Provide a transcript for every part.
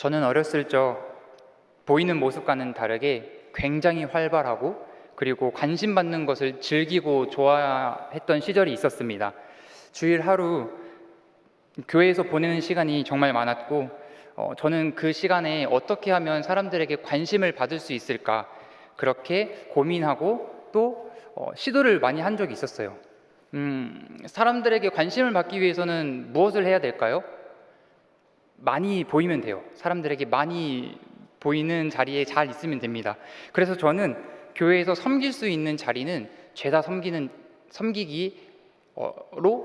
저는 어렸을 적 보이는 모습과는 다르게 굉장히 활발하고 그리고 관심 받는 것을 즐기고 좋아했던 시절이 있었습니다. 주일 하루 교회에서 보내는 시간이 정말 많았고 저는 그 시간에 어떻게 하면 사람들에게 관심을 받을 수 있을까 그렇게 고민하고 또 시도를 많이 한 적이 있었어요. 사람들에게 관심을 받기 위해서는 무엇을 해야 될까요? 많이 보이면 돼요. 사람들에게 많이 보이는 자리에 잘 있으면 됩니다. 그래서 저는 교회에서 섬길 수 있는 자리는 죄다 섬기기로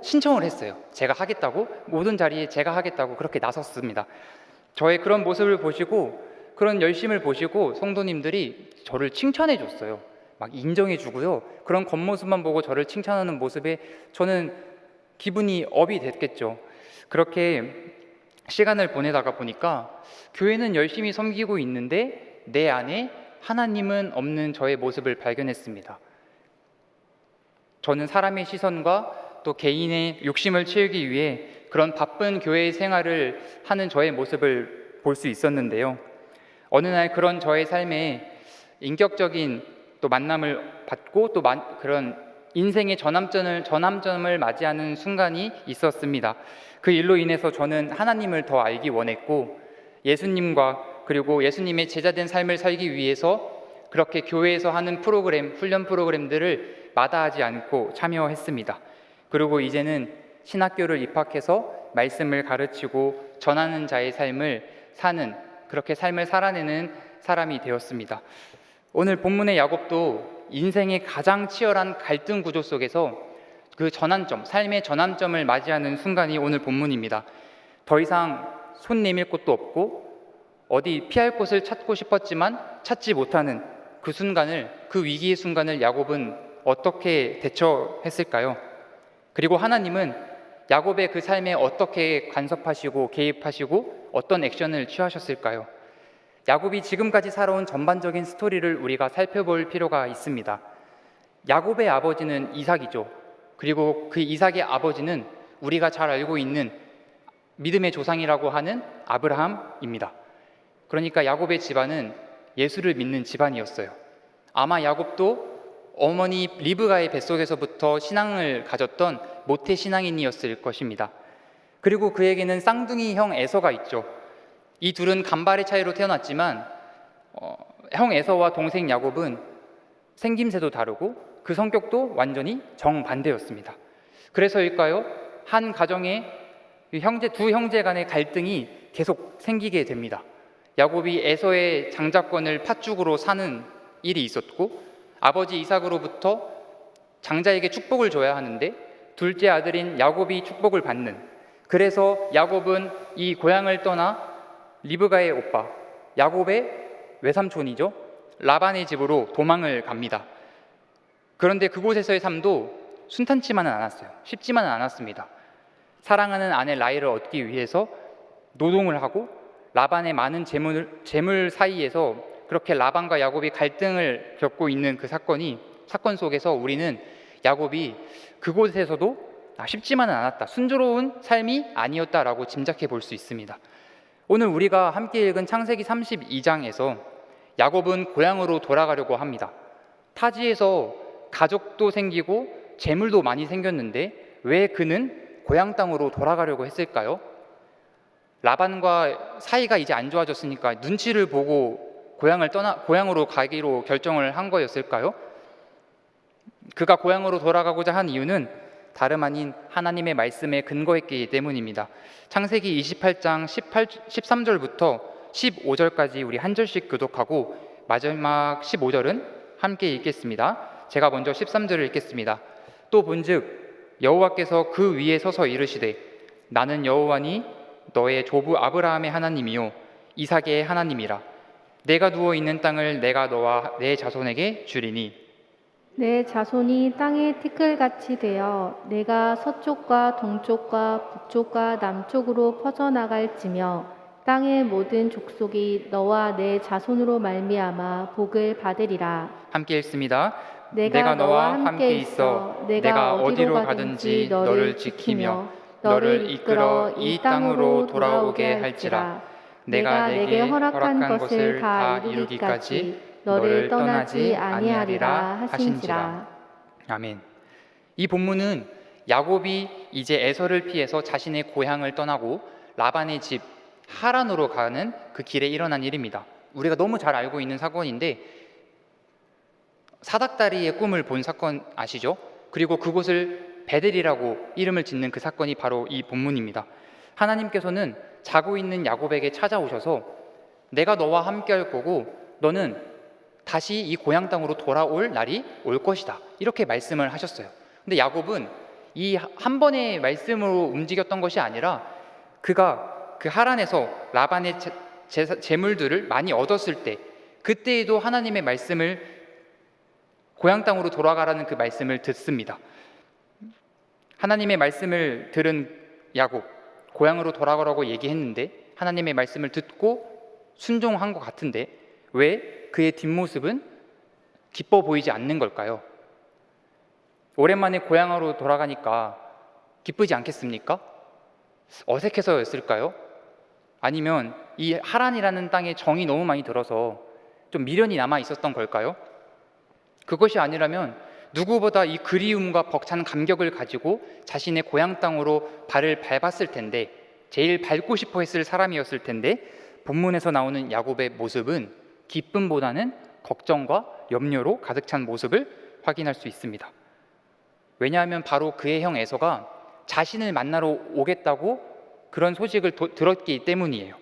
신청을 했어요. 제가 하겠다고, 모든 자리에 제가 하겠다고 그렇게 나섰습니다. 저의 그런 모습을 보시고 그런 열심을 보시고 성도님들이 저를 칭찬해 줬어요. 막 인정해 주고요. 그런 겉모습만 보고 저를 칭찬하는 모습에 저는 기분이 업이 됐겠죠. 그렇게 시간을 보내다가 보니까 교회는 열심히 섬기고 있는데 내 안에 하나님은 없는 저의 모습을 발견했습니다. 저는 사람의 시선과 또 개인의 욕심을 채우기 위해 그런 바쁜 교회 생활을 하는 저의 모습을 볼 수 있었는데요. 어느 날 그런 저의 삶에 인격적인 또 만남을 받고 또 그런 인생의 전환점을 맞이하는 순간이 있었습니다. 그 일로 인해서 저는 하나님을 더 알기 원했고 예수님과 그리고 예수님의 제자된 삶을 살기 위해서 그렇게 교회에서 하는 훈련 프로그램들을 마다하지 않고 참여했습니다. 그리고 이제는 신학교를 입학해서 말씀을 가르치고 전하는 자의 삶을 사는 그렇게 삶을 살아내는 사람이 되었습니다. 오늘 본문의 야곱도 인생의 가장 치열한 갈등 구조 속에서 그 삶의 전환점을 맞이하는 순간이 오늘 본문입니다. 더 이상 손 내밀 곳도 없고 어디 피할 곳을 찾고 싶었지만 찾지 못하는 그 위기의 순간을 야곱은 어떻게 대처했을까요? 그리고 하나님은 야곱의 그 삶에 어떻게 간섭하시고 개입하시고 어떤 액션을 취하셨을까요? 야곱이 지금까지 살아온 전반적인 스토리를 우리가 살펴볼 필요가 있습니다. 야곱의 아버지는 이삭이죠. 그리고 그 이삭의 아버지는 우리가 잘 알고 있는 믿음의 조상이라고 하는 아브라함입니다. 그러니까 야곱의 집안은 예수를 믿는 집안이었어요. 아마 야곱도 어머니 리브가의 뱃속에서부터 신앙을 가졌던 모태 신앙인이었을 것입니다. 그리고 그에게는 쌍둥이 형 에서가 있죠. 이 둘은 간발의 차이로 태어났지만 형 에서와 동생 야곱은 생김새도 다르고 그 성격도 완전히 정반대였습니다. 그래서일까요? 한 가정에 두 형제 간의 갈등이 계속 생기게 됩니다. 야곱이 에서의 장자권을 팥죽으로 사는 일이 있었고 아버지 이삭으로부터 장자에게 축복을 줘야 하는데 둘째 아들인 야곱이 축복을 받는, 그래서 야곱은 이 고향을 떠나 리브가의 오빠 야곱의 외삼촌이죠, 라반의 집으로 도망을 갑니다. 그런데 그곳에서의 삶도 순탄치만은 않았어요. 쉽지만은 않았습니다. 사랑하는 아내 라헬을 얻기 위해서 노동을 하고 라반의 많은 재물 사이에서 그렇게 라반과 야곱이 갈등을 겪고 있는 그 사건 속에서 우리는 야곱이 그곳에서도 쉽지만은 않았다, 순조로운 삶이 아니었다라고 짐작해 볼 수 있습니다. 오늘 우리가 함께 읽은 창세기 32장에서 야곱은 고향으로 돌아가려고 합니다. 타지에서 가족도 생기고 재물도 많이 생겼는데 왜 그는 고향 땅으로 돌아가려고 했을까요? 라반과 사이가 이제 안 좋아졌으니까 눈치를 보고 고향으로 가기로 결정을 한 거였을까요? 그가 고향으로 돌아가고자 한 이유는 다름 아닌 하나님의 말씀에 근거했기 때문입니다. 창세기 28장 13절부터 15절까지 우리 한 절씩 교독하고 마지막 15절은 함께 읽겠습니다. 제가 먼저 13절을 읽겠습니다. 또 본즉 여호와께서 그 위에 서서 이르시되 나는 여호와니 너의 조부 아브라함의 하나님이요 이삭의 하나님이라. 내가 누워 있는 땅을 내가 너와 내 자손에게 주리니 내 자손이 땅의 티끌같이 되어 내가 서쪽과 동쪽과 북쪽과 남쪽으로 퍼져나갈지며 땅의 모든 족속이 너와 내 자손으로 말미암아 복을 받으리라. 함께 읽습니다. 내가 너와 함께 있어 내가 어디로 가든지 너를 지키며 너를 이끌어 이 땅으로 돌아오게 할지라. 내가 내게 허락한 것을 다 이루기까지 너를 떠나지 아니하리라 하신지라. 아멘. 이 본문은 야곱이 이제 에서를 피해서 자신의 고향을 떠나고 라반의 집 하란으로 가는 그 길에 일어난 일입니다. 우리가 너무 잘 알고 있는 사건인데, 사닥다리의 꿈을 본 사건 아시죠? 그리고 그곳을 베델이라고 이름을 짓는 그 사건이 바로 이 본문입니다. 하나님께서는 자고 있는 야곱에게 찾아오셔서 내가 너와 함께 할 거고 너는 다시 이 고향 땅으로 돌아올 날이 올 것이다, 이렇게 말씀을 하셨어요. 근데 야곱은 이 한 번의 말씀으로 움직였던 것이 아니라 그가 그 하란에서 라반의 재물들을 많이 얻었을 때, 그때에도 하나님의 말씀을, 고향 땅으로 돌아가라는 그 말씀을 듣습니다. 하나님의 말씀을 들은 야곱, 고향으로 돌아가라고 얘기했는데 하나님의 말씀을 듣고 순종한 것 같은데 왜 그의 뒷모습은 기뻐 보이지 않는 걸까요? 오랜만에 고향으로 돌아가니까 기쁘지 않겠습니까? 어색해서였을까요? 아니면 이 하란이라는 땅에 정이 너무 많이 들어서 좀 미련이 남아 있었던 걸까요? 그것이 아니라면 누구보다 이 그리움과 벅찬 감격을 가지고 자신의 고향 땅으로 발을 밟았을 텐데, 제일 밟고 싶어 했을 사람이었을 텐데, 본문에서 나오는 야곱의 모습은 기쁨보다는 걱정과 염려로 가득 찬 모습을 확인할 수 있습니다. 왜냐하면 바로 그의 형 에서가 자신을 만나러 오겠다고 그런 소식을 들었기 때문이에요.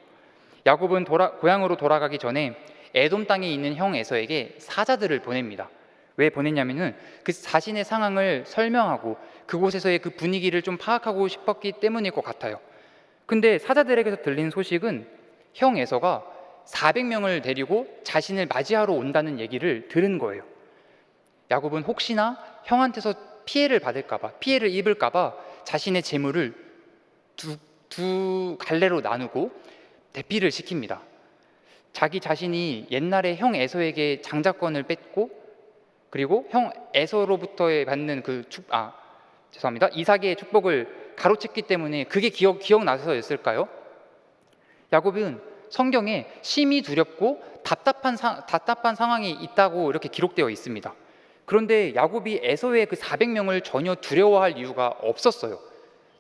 야곱은 고향으로 돌아가기 전에 에돔 땅에 있는 형 에서에게 사자들을 보냅니다. 왜 보냈냐면은 그 자신의 상황을 설명하고 그곳에서의 그 분위기를 좀 파악하고 싶었기 때문일 것 같아요. 근데 사자들에게서 들린 소식은 형 에서가 400명을 데리고 자신을 맞이하러 온다는 얘기를 들은 거예요. 야곱은 혹시나 형한테서 피해를 받을까봐, 피해를 입을까봐 자신의 재물을 두 갈래로 나누고 대피를 시킵니다. 자기 자신이 옛날에 형 에서에게 장자권을 뺏고, 그리고 형 에서로부터 받는 이삭의 축복을 가로챘기 때문에 그게 기억나서였을까요? 야곱은 성경에 심히 두렵고 답답한 상황이 있다고 이렇게 기록되어 있습니다. 그런데 야곱이 에서의 그 400명을 전혀 두려워할 이유가 없었어요.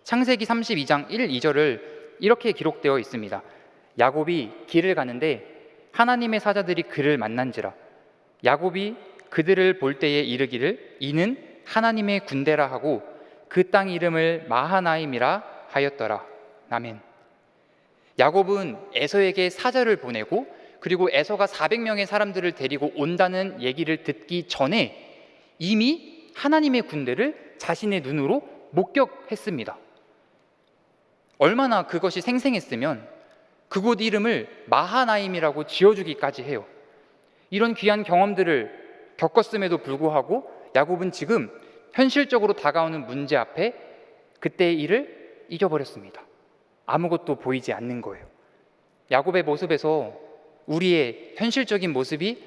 창세기 32장 1, 2절을 이렇게 기록되어 있습니다. 야곱이 길을 가는데 하나님의 사자들이 그를 만난지라. 야곱이 그들을 볼 때에 이르기를 이는 하나님의 군대라 하고 그 땅 이름을 마하나임이라 하였더라. 아멘. 야곱은 에서에게 사자를 보내고, 그리고 에서가 400명의 사람들을 데리고 온다는 얘기를 듣기 전에 이미 하나님의 군대를 자신의 눈으로 목격했습니다. 얼마나 그것이 생생했으면 그곳 이름을 마하나임이라고 지어주기까지 해요. 이런 귀한 경험들을 겪었음에도 불구하고 야곱은 지금 현실적으로 다가오는 문제 앞에 그때의 일을 잊어버렸습니다. 아무것도 보이지 않는 거예요. 야곱의 모습에서 우리의 현실적인 모습이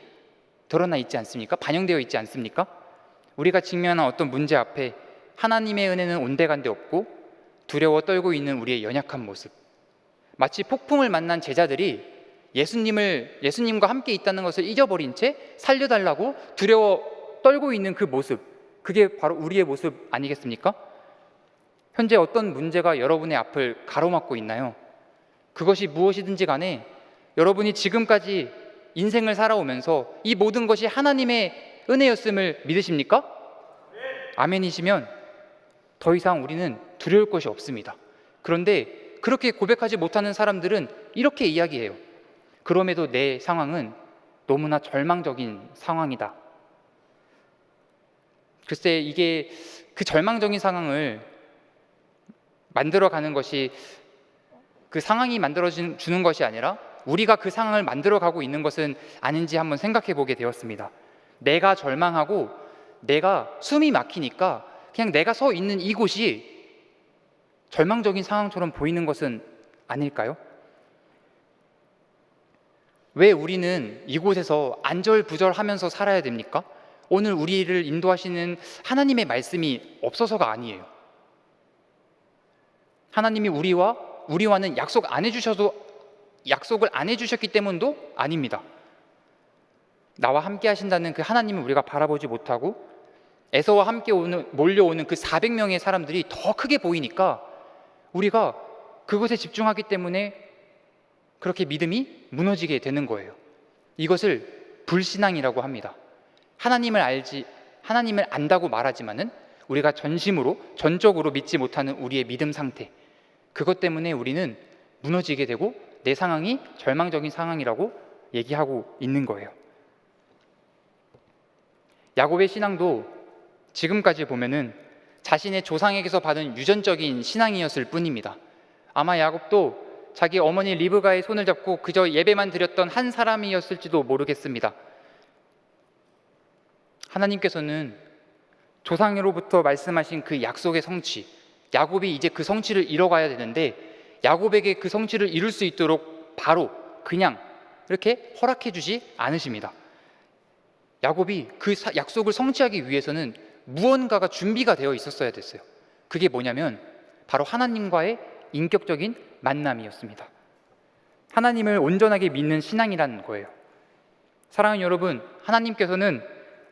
드러나 있지 않습니까? 반영되어 있지 않습니까? 우리가 직면한 어떤 문제 앞에 하나님의 은혜는 온데간데 없고 두려워 떨고 있는 우리의 연약한 모습, 마치 폭풍을 만난 제자들이 예수님과 함께 있다는 것을 잊어버린 채 살려달라고 두려워 떨고 있는 그 모습, 그게 바로 우리의 모습 아니겠습니까? 현재 어떤 문제가 여러분의 앞을 가로막고 있나요? 그것이 무엇이든지 간에 여러분이 지금까지 인생을 살아오면서 이 모든 것이 하나님의 은혜였음을 믿으십니까? 아멘이시면 더 이상 우리는 두려울 것이 없습니다. 그런데 그렇게 고백하지 못하는 사람들은 이렇게 이야기해요. 그럼에도 내 상황은 너무나 절망적인 상황이다. 글쎄, 이게 그 절망적인 상황을 만들어가는 것이, 그 상황이 만들어주는 것이 아니라 우리가 그 상황을 만들어가고 있는 것은 아닌지 한번 생각해 보게 되었습니다. 내가 절망하고 내가 숨이 막히니까 그냥 내가 서 있는 이곳이 절망적인 상황처럼 보이는 것은 아닐까요? 왜 우리는 이곳에서 안절부절하면서 살아야 됩니까? 오늘 우리를 인도하시는 하나님의 말씀이 없어서가 아니에요. 하나님이 우리와는 약속 안 해주셔도 약속을 안 해주셨기 때문도 아닙니다. 나와 함께 하신다는 그 하나님을 우리가 바라보지 못하고 에서와 함께 몰려오는 그 400명의 사람들이 더 크게 보이니까 우리가 그것에 집중하기 때문에 그렇게 믿음이 무너지게 되는 거예요. 이것을 불신앙이라고 합니다. 하나님을 안다고 말하지만은 우리가 전적으로 믿지 못하는 우리의 믿음 상태, 그것 때문에 우리는 무너지게 되고 내 상황이 절망적인 상황이라고 얘기하고 있는 거예요. 야곱의 신앙도 지금까지 보면은 자신의 조상에게서 받은 유전적인 신앙이었을 뿐입니다. 아마 야곱도 자기 어머니 리브가의 손을 잡고 그저 예배만 드렸던 한 사람이었을지도 모르겠습니다. 하나님께서는 조상으로부터 말씀하신 그 약속의 성취, 야곱이 이제 그 성취를 이뤄가야 되는데 야곱에게 그 성취를 이룰 수 있도록 바로 그냥 이렇게 허락해 주지 않으십니다. 야곱이 그 약속을 성취하기 위해서는 무언가가 준비가 되어 있었어야 됐어요. 그게 뭐냐면 바로 하나님과의 인격적인 만남이었습니다. 하나님을 온전하게 믿는 신앙이라는 거예요. 사랑하는 여러분, 하나님께서는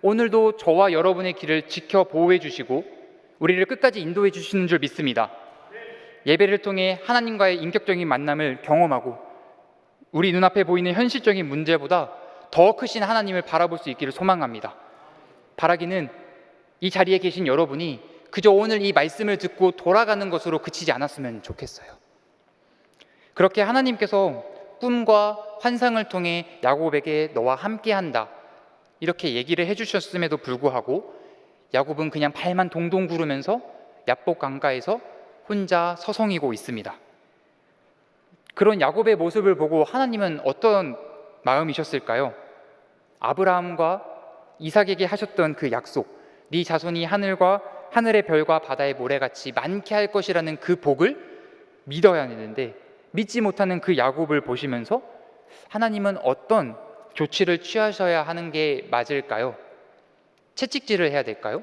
오늘도 저와 여러분의 길을 지켜 보호해 주시고 우리를 끝까지 인도해 주시는 줄 믿습니다. 예배를 통해 하나님과의 인격적인 만남을 경험하고 우리 눈앞에 보이는 현실적인 문제보다 더 크신 하나님을 바라볼 수 있기를 소망합니다. 바라기는 이 자리에 계신 여러분이 그저 오늘 이 말씀을 듣고 돌아가는 것으로 그치지 않았으면 좋겠어요. 그렇게 하나님께서 꿈과 환상을 통해 야곱에게 너와 함께한다 이렇게 얘기를 해주셨음에도 불구하고 야곱은 그냥 발만 동동 구르면서 야복 강가에서 혼자 서성이고 있습니다. 그런 야곱의 모습을 보고 하나님은 어떤 마음이셨을까요? 아브라함과 이삭에게 하셨던 그 약속, 네 자손이 하늘의 별과 바다의 모래같이 많게 할 것이라는 그 복을 믿어야 되는데 믿지 못하는 그 야곱을 보시면서 하나님은 어떤 조치를 취하셔야 하는 게 맞을까요? 채찍질을 해야 될까요?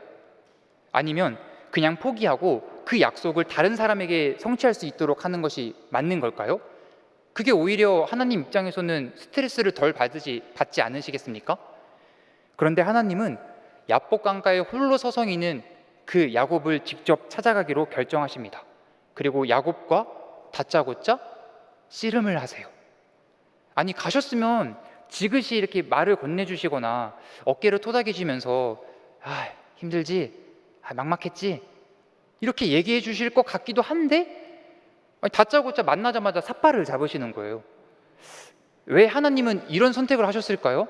아니면 그냥 포기하고 그 약속을 다른 사람에게 성취할 수 있도록 하는 것이 맞는 걸까요? 그게 오히려 하나님 입장에서는 스트레스를 덜 받지 않으시겠습니까? 그런데 하나님은 야복 강가에 홀로 서성이는 그 야곱을 직접 찾아가기로 결정하십니다. 그리고 야곱과 다짜고짜 씨름을 하세요. 아니, 가셨으면 지그시 이렇게 말을 건네주시거나 어깨를 토닥이시면서 힘들지? 막막했지? 이렇게 얘기해 주실 것 같기도 한데 다짜고짜 만나자마자 삿발을 잡으시는 거예요. 왜 하나님은 이런 선택을 하셨을까요?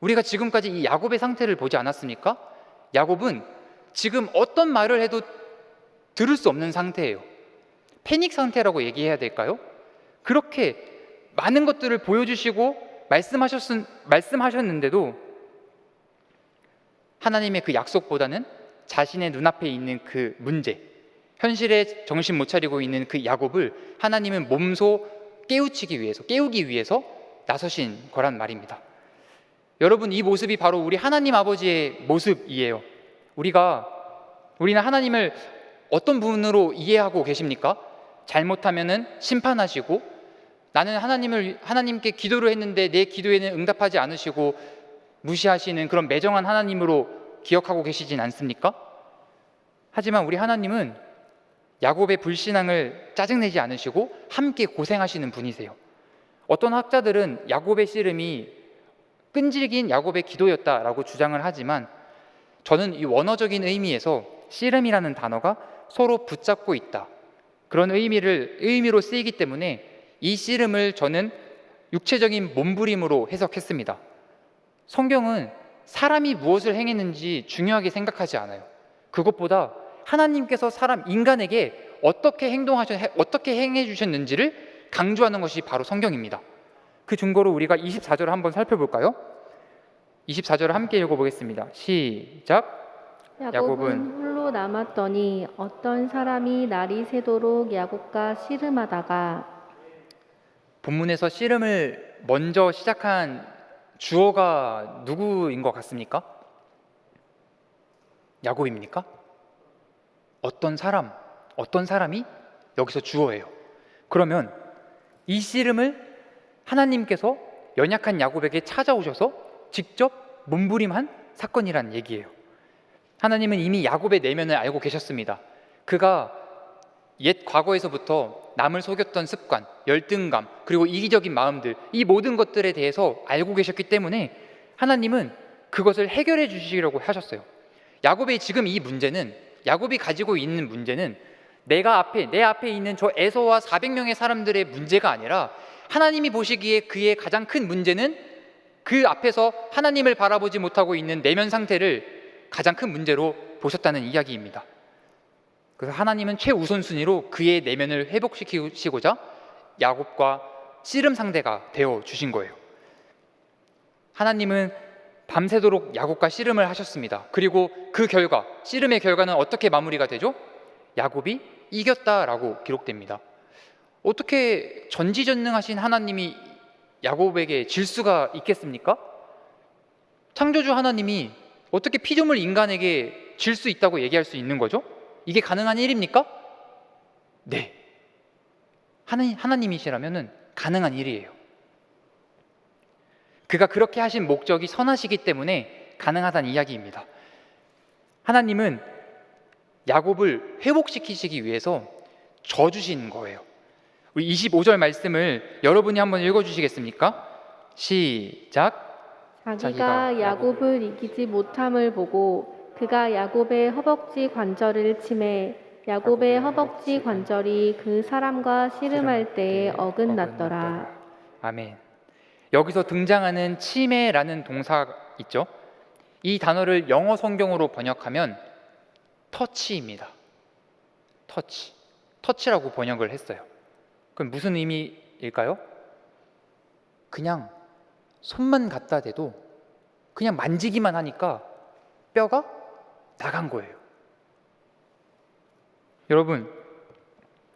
우리가 지금까지 이 야곱의 상태를 보지 않았습니까? 야곱은 지금 어떤 말을 해도 들을 수 없는 상태예요. 패닉 상태라고 얘기해야 될까요? 그렇게 많은 것들을 보여주시고 말씀하셨는데도 하나님의 그 약속보다는 자신의 눈앞에 있는 그 문제, 현실에 정신 못 차리고 있는 그 야곱을 하나님은 몸소 깨우기 위해서 나서신 거란 말입니다. 여러분, 이 모습이 바로 우리 하나님 아버지의 모습이에요. 우리는 하나님을 어떤 분으로 이해하고 계십니까? 잘못하면은 심판하시고, 나는 하나님께 기도를 했는데 내 기도에는 응답하지 않으시고 무시하시는 그런 매정한 하나님으로 기억하고 계시진 않습니까? 하지만 우리 하나님은 야곱의 불신앙을 짜증내지 않으시고 함께 고생하시는 분이세요. 어떤 학자들은 야곱의 씨름이 끈질긴 야곱의 기도였다라고 주장을 하지만 저는 이 원어적인 의미에서 씨름이라는 단어가 서로 붙잡고 있다, 그런 의미로 쓰이기 때문에 이 씨름을 저는 육체적인 몸부림으로 해석했습니다. 성경은 사람이 무엇을 행했는지 중요하게 생각하지 않아요. 그것보다 하나님께서 인간에게 어떻게 행해 주셨는지를 강조하는 것이 바로 성경입니다. 그 증거로 우리가 24절을 한번 살펴볼까요? 24절을 함께 읽어보겠습니다. 시작. 야곱은 홀로 남았더니 어떤 사람이 날이 새도록 야곱과 씨름하다가. 본문에서 씨름을 먼저 시작한 주어가 누구인 것 같습니까? 야곱입니까? 어떤 사람이 여기서 주어예요. 그러면 이 씨름을 하나님께서 연약한 야곱에게 찾아오셔서 직접 몸부림한 사건이란 얘기예요. 하나님은 이미 야곱의 내면을 알고 계셨습니다. 그가 옛 과거에서부터 남을 속였던 습관, 열등감, 그리고 이기적인 마음들, 이 모든 것들에 대해서 알고 계셨기 때문에 하나님은 그것을 해결해 주시려고 하셨어요. 야곱의 지금 이 문제는, 야곱이 가지고 있는 문제는 내 앞에 있는 저 에서와 400명의 사람들의 문제가 아니라 하나님이 보시기에 그의 가장 큰 문제는 그 앞에서 하나님을 바라보지 못하고 있는 내면 상태를 가장 큰 문제로 보셨다는 이야기입니다. 그래서 하나님은 최우선순위로 그의 내면을 회복시키시고자 야곱과 씨름 상대가 되어 주신 거예요. 하나님은 밤새도록 야곱과 씨름을 하셨습니다. 그리고 그 결과, 씨름의 결과는 어떻게 마무리가 되죠? 야곱이 이겼다라고 기록됩니다. 어떻게 전지전능하신 하나님이 야곱에게 질 수가 있겠습니까? 창조주 하나님이 어떻게 피조물 인간에게 질 수 있다고 얘기할 수 있는 거죠? 이게 가능한 일입니까? 네. 하나님이시라면 가능한 일이에요. 그가 그렇게 하신 목적이 선하시기 때문에 가능하다는 이야기입니다. 하나님은 야곱을 회복시키시기 위해서 져주신 거예요. 우리 25절 말씀을 여러분이 한번 읽어주시겠습니까? 시작. 자기가 야곱을 이기지 못함을 보고 그가 야곱의 허벅지 관절을 치매 야곱의 허벅지 관절이 그 사람과 씨름할 때에 어긋났더라. 아멘. 여기서 등장하는 치매라는 동사 있죠? 이 단어를 영어 성경으로 번역하면 터치입니다. 터치라고 번역을 했어요. 그럼 무슨 의미일까요? 그냥 손만 갖다 대도 그냥 만지기만 하니까 뼈가 나간 거예요. 여러분,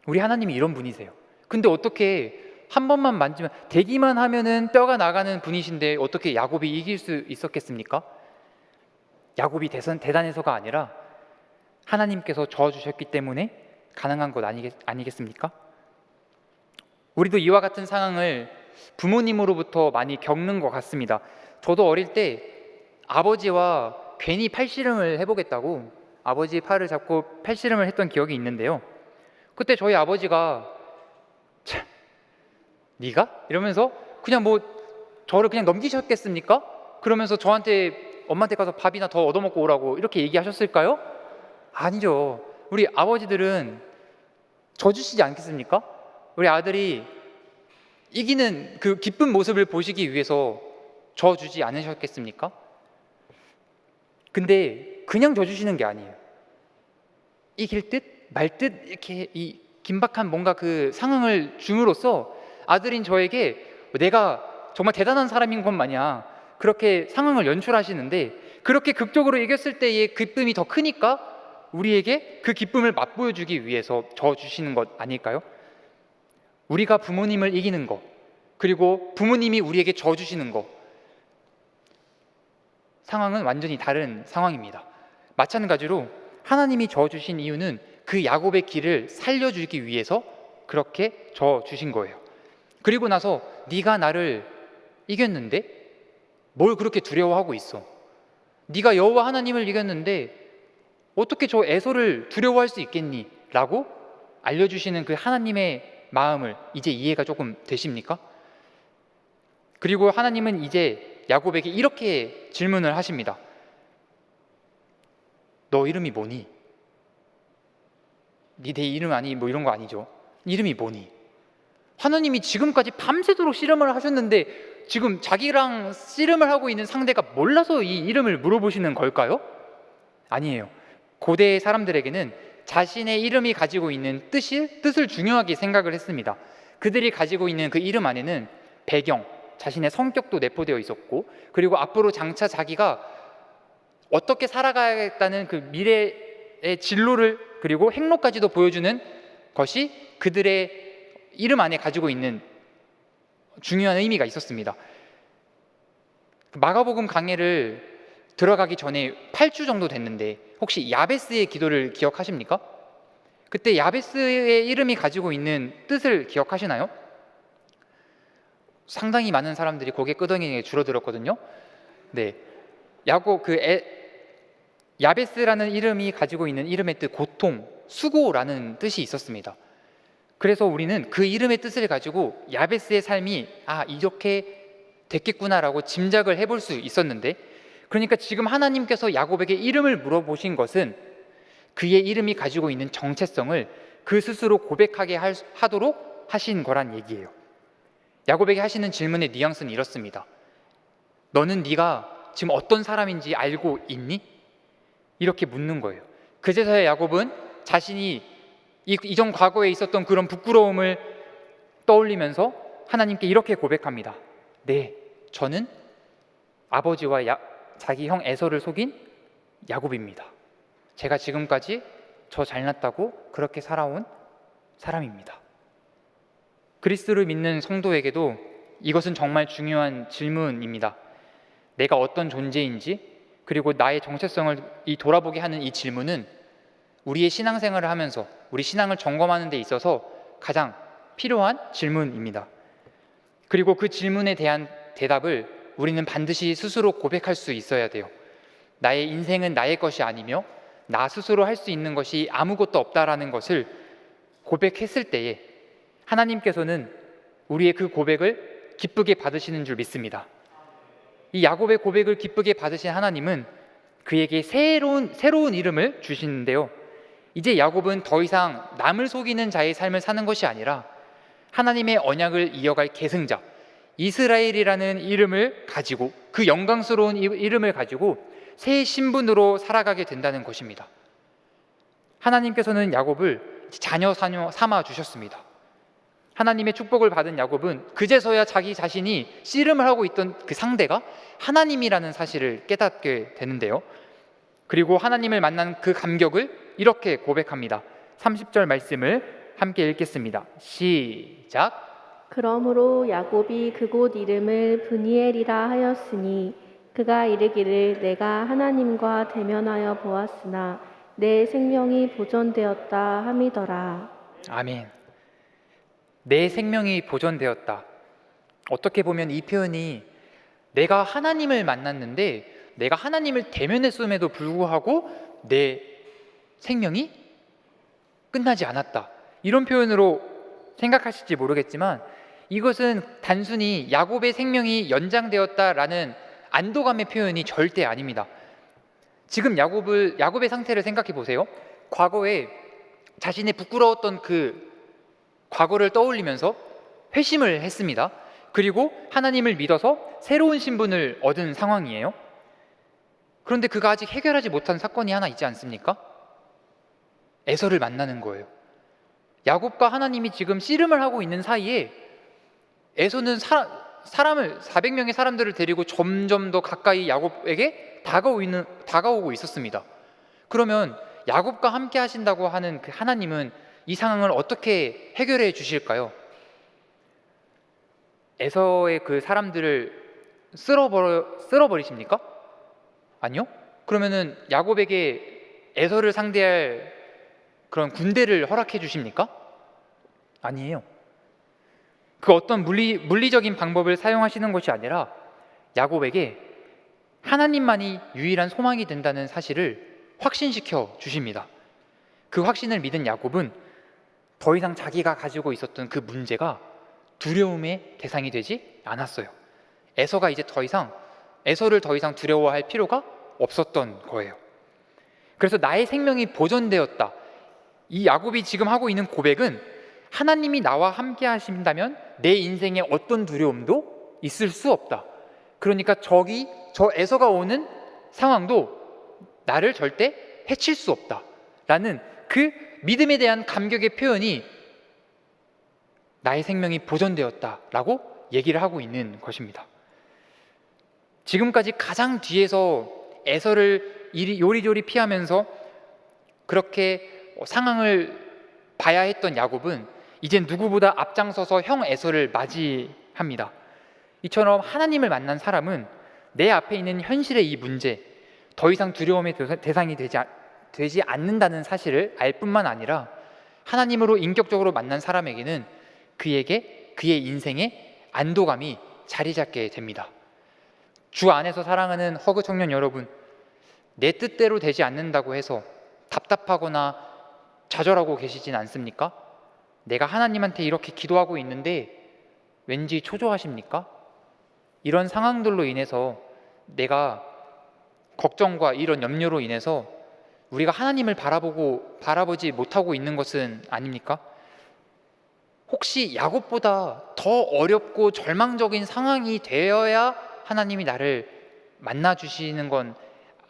우리 하나님이 이런 분이세요. 근데 어떻게 한 번만 만지면, 대기만 하면은 뼈가 나가는 분이신데 어떻게 야곱이 이길 수 있었겠습니까? 야곱이 대단해서가 아니라 하나님께서 저어주셨기 때문에 가능한 것 아니겠습니까? 우리도 이와 같은 상황을 부모님으로부터 많이 겪는 것 같습니다. 저도 어릴 때 아버지와 괜히 팔씨름을 해보겠다고 아버지 팔을 잡고 팔씨름을 했던 기억이 있는데요. 그때 저희 아버지가 참, 네가? 이러면서 그냥 저를 그냥 넘기셨겠습니까? 그러면서 저한테 엄마한테 가서 밥이나 더 얻어먹고 오라고 이렇게 얘기하셨을까요? 아니죠. 우리 아버지들은 져주시지 않겠습니까? 우리 아들이 이기는 그 기쁜 모습을 보시기 위해서 져주지 않으셨겠습니까? 근데 그냥 져주시는 게 아니에요. 이길 듯 말 듯 이렇게 이 긴박한 뭔가 그 상황을 줌으로써 아들인 저에게 내가 정말 대단한 사람인 것 마냥 그렇게 상황을 연출하시는데, 그렇게 극적으로 이겼을 때의 기쁨이 더 크니까 우리에게 그 기쁨을 맛보여주기 위해서 져주시는 것 아닐까요? 우리가 부모님을 이기는 것, 그리고 부모님이 우리에게 져주시는 것, 상황은 완전히 다른 상황입니다. 마찬가지로 하나님이 져주신 이유는 그 야곱의 길을 살려주기 위해서 그렇게 져주신 거예요. 그리고 나서 네가 나를 이겼는데 뭘 그렇게 두려워하고 있어? 네가 여호와 하나님을 이겼는데 어떻게 저 에서를 두려워할 수 있겠니? 라고 알려주시는 그 하나님의 마음을 이제 이해가 조금 되십니까? 그리고 하나님은 이제 야곱에게 이렇게 질문을 하십니다. 너 이름이 뭐니? 네 내 이름 아니 뭐 이런 거 아니죠. 이름이 뭐니? 하나님이 지금까지 밤새도록 씨름을 하셨는데 지금 자기랑 씨름을 하고 있는 상대가 몰라서 이 이름을 물어보시는 걸까요? 아니에요. 고대 사람들에게는 자신의 이름이 가지고 있는 뜻을 중요하게 생각을 했습니다. 그들이 가지고 있는 그 이름 안에는 배경, 자신의 성격도 내포되어 있었고, 그리고 앞으로 장차 자기가 어떻게 살아가야겠다는 그 미래의 진로를, 그리고 행로까지도 보여주는 것이 그들의 이름 안에 가지고 있는 중요한 의미가 있었습니다. 마가복음 강해를 들어가기 전에 8주 정도 됐는데 혹시 야베스의 기도를 기억하십니까? 그때 야베스의 이름이 가지고 있는 뜻을 기억하시나요? 상당히 많은 사람들이 고개 끄덕이게 줄어들었거든요. 네, 야베스라는 이름이 가지고 있는 이름의 뜻 고통, 수고라는 뜻이 있었습니다. 그래서 우리는 그 이름의 뜻을 가지고 야베스의 삶이 이렇게 됐겠구나라고 짐작을 해볼 수 있었는데, 그러니까 지금 하나님께서 야곱에게 이름을 물어보신 것은 그의 이름이 가지고 있는 정체성을 그 스스로 고백하게 하도록 하신 거란 얘기예요. 야곱에게 하시는 질문의 뉘앙스는 이렇습니다. 너는 네가 지금 어떤 사람인지 알고 있니? 이렇게 묻는 거예요. 그제서야 야곱은 자신이 이전 과거에 있었던 그런 부끄러움을 떠올리면서 하나님께 이렇게 고백합니다. 네, 저는 아버지와 자기 형 에서를 속인 야곱입니다. 제가 지금까지 저 잘났다고 그렇게 살아온 사람입니다. 그리스도를 믿는 성도에게도 이것은 정말 중요한 질문입니다. 내가 어떤 존재인지, 그리고 나의 정체성을 돌아보게 하는 이 질문은 우리의 신앙생활을 하면서 우리 신앙을 점검하는 데 있어서 가장 필요한 질문입니다. 그리고 그 질문에 대한 대답을 우리는 반드시 스스로 고백할 수 있어야 돼요. 나의 인생은 나의 것이 아니며 나 스스로 할 수 있는 것이 아무것도 없다라는 것을 고백했을 때에 하나님께서는 우리의 그 고백을 기쁘게 받으시는 줄 믿습니다. 이 야곱의 고백을 기쁘게 받으신 하나님은 그에게 새로운 이름을 주시는데요. 이제 야곱은 더 이상 남을 속이는 자의 삶을 사는 것이 아니라 하나님의 언약을 이어갈 계승자, 이스라엘이라는 이름을 가지고, 그 영광스러운 이름을 가지고 새 신분으로 살아가게 된다는 것입니다. 하나님께서는 야곱을 자녀 삼아 주셨습니다. 하나님의 축복을 받은 야곱은 그제서야 자기 자신이 씨름을 하고 있던 그 상대가 하나님이라는 사실을 깨닫게 되는데요. 그리고 하나님을 만난 그 감격을 이렇게 고백합니다. 30절 말씀을 함께 읽겠습니다. 시작. 그러므로 야곱이 그곳 이름을 브니엘이라 하였으니 그가 이르기를 내가 하나님과 대면하여 보았으나 내 생명이 보존되었다 함이더라. 아멘. 내 생명이 보존되었다. 어떻게 보면 이 표현이 내가 하나님을 만났는데 내가 하나님을 대면했음에도 불구하고 내 생명이 끝나지 않았다, 이런 표현으로 생각하실지 모르겠지만 이것은 단순히 야곱의 생명이 연장되었다라는 안도감의 표현이 절대 아닙니다. 지금 야곱의 상태를 생각해 보세요. 과거에 자신의 부끄러웠던 그 과거를 떠올리면서 회심을 했습니다. 그리고 하나님을 믿어서 새로운 신분을 얻은 상황이에요. 그런데 그가 아직 해결하지 못한 사건이 하나 있지 않습니까? 에서를 만나는 거예요. 야곱과 하나님이 지금 씨름을 하고 있는 사이에 에서는 400명의 사람들을 데리고 점점 더 가까이 야곱에게 다가오고 있었습니다. 그러면 야곱과 함께 하신다고 하는 그 하나님은 이 상황을 어떻게 해결해 주실까요? 에서의 그 사람들을 쓸어버리십니까? 아니요? 그러면은 야곱에게 에서를 상대할 그런 군대를 허락해 주십니까? 아니에요. 그 어떤 물리적인 방법을 사용하시는 것이 아니라 야곱에게 하나님만이 유일한 소망이 된다는 사실을 확신시켜 주십니다. 그 확신을 믿은 야곱은 더 이상 자기가 가지고 있었던 그 문제가 두려움의 대상이 되지 않았어요. 에서를 더 이상 두려워할 필요가 없었던 거예요. 그래서 나의 생명이 보존되었다, 이 야곱이 지금 하고 있는 고백은 하나님이 나와 함께 하신다면 내 인생에 어떤 두려움도 있을 수 없다. 그러니까 저 에서가 오는 상황도 나를 절대 해칠 수 없다 라는 그 믿음에 대한 감격의 표현이 나의 생명이 보존되었다 라고 얘기를 하고 있는 것입니다. 지금까지 가장 뒤에서 에서를 요리조리 피하면서 그렇게 상황을 봐야 했던 야곱은 이제 누구보다 앞장서서 형 에서를 맞이합니다. 이처럼 하나님을 만난 사람은 내 앞에 있는 현실의 이 문제, 더 이상 두려움의 대상이 되지 않는다는 사실을 알 뿐만 아니라 하나님으로 인격적으로 만난 사람에게는 그의 인생에 안도감이 자리 잡게 됩니다. 주 안에서 사랑하는 허그 청년 여러분, 내 뜻대로 되지 않는다고 해서 답답하거나 좌절하고 계시진 않습니까? 내가 하나님한테 이렇게 기도하고 있는데 왠지 초조하십니까? 이런 상황들로 인해서 내가 걱정과 이런 염려로 인해서 우리가 하나님을 바라보지 못하고 있는 것은 아닙니까? 혹시 야곱보다 더 어렵고 절망적인 상황이 되어야 하나님이 나를 만나 주시는 건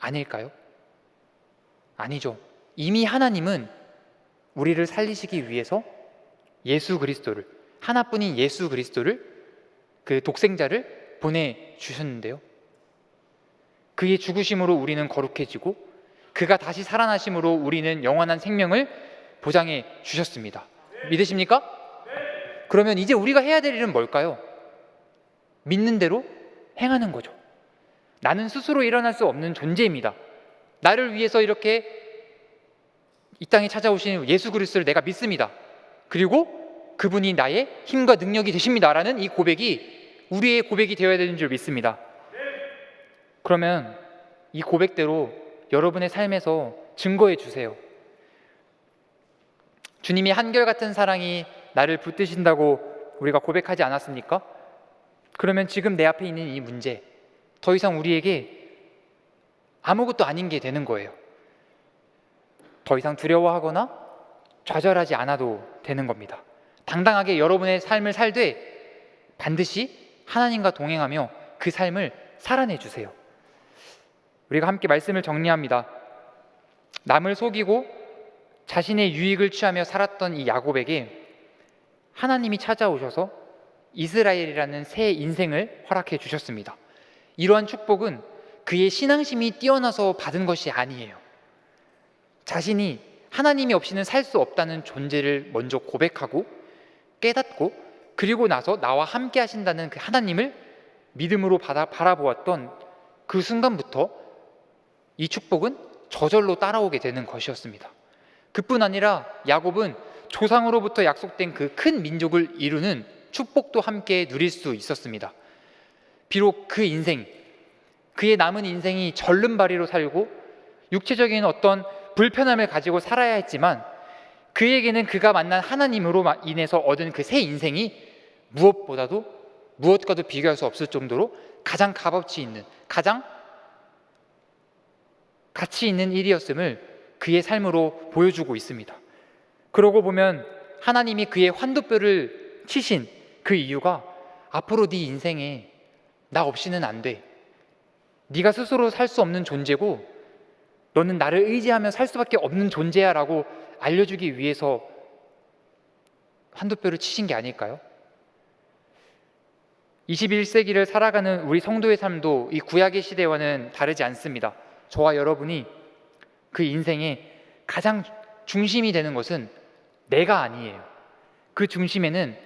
아닐까요? 아니죠. 이미 하나님은 우리를 살리시기 위해서 예수 그리스도를, 하나뿐인 예수 그리스도를, 그 독생자를 보내주셨는데요. 그의 죽으심으로 우리는 거룩해지고 그가 다시 살아나심으로 우리는 영원한 생명을 보장해 주셨습니다. 믿으십니까? 그러면 이제 우리가 해야 될 일은 뭘까요? 믿는 대로 행하는 거죠. 나는 스스로 일어날 수 없는 존재입니다. 나를 위해서 이렇게 이 땅에 찾아오신 예수 그리스도를 내가 믿습니다. 그리고 그분이 나의 힘과 능력이 되십니다 라는 이 고백이 우리의 고백이 되어야 되는 줄 믿습니다. 그러면 이 고백대로 여러분의 삶에서 증거해 주세요. 주님이 한결같은 사랑이 나를 붙드신다고 우리가 고백하지 않았습니까? 그러면 지금 내 앞에 있는 이 문제, 더 이상 우리에게 아무것도 아닌 게 되는 거예요. 더 이상 두려워하거나 좌절하지 않아도 되는 겁니다. 당당하게 여러분의 삶을 살되 반드시 하나님과 동행하며 그 삶을 살아내 주세요. 우리가 함께 말씀을 정리합니다. 남을 속이고 자신의 유익을 취하며 살았던 이 야곱에게 하나님이 찾아오셔서 이스라엘이라는 새 인생을 허락해 주셨습니다. 이러한 축복은 그의 신앙심이 뛰어나서 받은 것이 아니에요. 자신이 하나님이 없이는 살 수 없다는 존재를 먼저 고백하고 깨닫고 그리고 나서 나와 함께 하신다는 그 하나님을 믿음으로 바라보았던 그 순간부터 이 축복은 저절로 따라오게 되는 것이었습니다. 그뿐 아니라 야곱은 조상으로부터 약속된 그 큰 민족을 이루는 축복도 함께 누릴 수 있었습니다. 비록 그 인생, 그의 남은 인생이 절름발이로 살고 육체적인 어떤 불편함을 가지고 살아야 했지만 그에게는 그가 만난 하나님으로 인해서 얻은 그 새 인생이 무엇과도 비교할 수 없을 정도로 가장 값어치 있는, 가장 가치 있는 일이었음을 그의 삶으로 보여주고 있습니다. 그러고 보면 하나님이 그의 환도뼈를 치신 그 이유가 앞으로 네 인생에 나 없이는 안 돼. 네가 스스로 살 수 없는 존재고 너는 나를 의지하며 살 수밖에 없는 존재야 라고 알려주기 위해서 환도뼈를 치신 게 아닐까요? 21세기를 살아가는 우리 성도의 삶도 이 구약의 시대와는 다르지 않습니다. 저와 여러분이 그 인생의 가장 중심이 되는 것은 내가 아니에요. 그 중심에는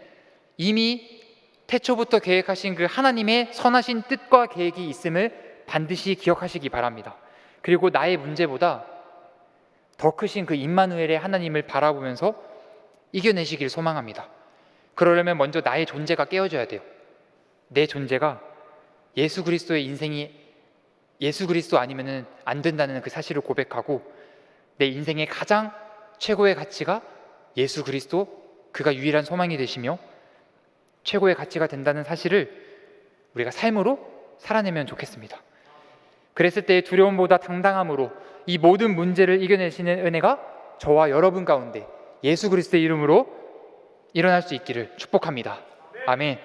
이미 태초부터 계획하신 그 하나님의 선하신 뜻과 계획이 있음을 반드시 기억하시기 바랍니다. 그리고 나의 문제보다 더 크신 그 임마누엘의 하나님을 바라보면서 이겨내시길 소망합니다. 그러려면 먼저 나의 존재가 깨어져야 돼요. 내 존재가 예수 그리스도의 인생이 예수 그리스도 아니면은 안 된다는 그 사실을 고백하고 내 인생의 가장 최고의 가치가 예수 그리스도, 그가 유일한 소망이 되시며 최고의 가치가 된다는 사실을 우리가 삶으로 살아내면 좋겠습니다. 그랬을 때 두려움보다 당당함으로 이 모든 문제를 이겨내시는 은혜가 저와 여러분 가운데 예수 그리스도의 이름으로 일어날 수 있기를 축복합니다. 아멘.